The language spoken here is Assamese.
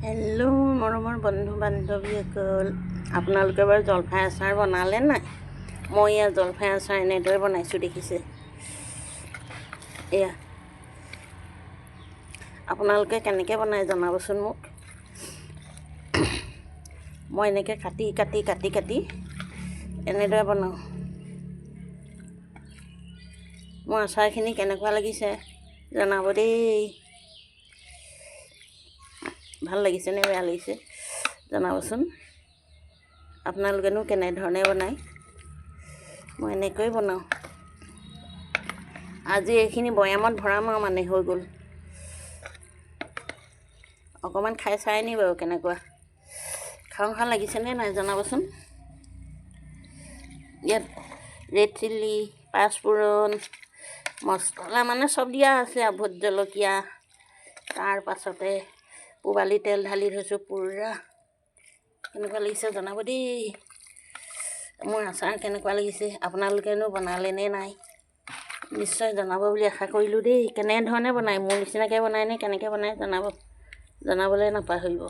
হেল্ল' মৰমৰ বন্ধু বান্ধৱীসকল, আপোনালোকে বাৰু জলফাই আচাৰ বনালে নাই? মই এয়া জলফাই আচাৰ এনেদৰে বনাইছোঁ, দেখিছে। এয়া আপোনালোকে কেনেকৈ বনাই জনাবচোন মোক। মই এনেকৈ কাটি এনেদৰে বনাওঁ। মোৰ আচাৰখিনি কেনেকুৱা লাগিছে জনাব দেই। ভাল লাগিছে নে বেয়া লাগিছে জনাবচোন। আপোনালোকেনো কেনেধৰণে বনায়? মই এনেকৈ বনাওঁ। আজি এইখিনি বৈয়ামত ভৰাম আৰু মানে হৈ গ'ল। অকণমান খাই চাই নি বাৰু কেনেকুৱা, খাওঁ লাগিছেনে নাই জনাবচোন। ইয়াত ৰেড চিলি, পাঁচফোৰণ, মছলা মানে চব দিয়া আছে আৰু ভোট জলকীয়া, তাৰ পাছতে পূবালী তেল ঢালি থৈছোঁ পুৰা। কেনেকুৱা লাগিছে জনাব দেই। মোৰ আচাৰ কেনেকুৱা লাগিছে, আপোনালোকেনো বনালে নে নাই নিশ্চয় জনাব বুলি আশা কৰিলোঁ দেই। কেনেধৰণে বনায়, মোৰ নিচিনাকৈ বনায় নে কেনেকৈ বনায় জনাবলৈ নাপাহৰিব।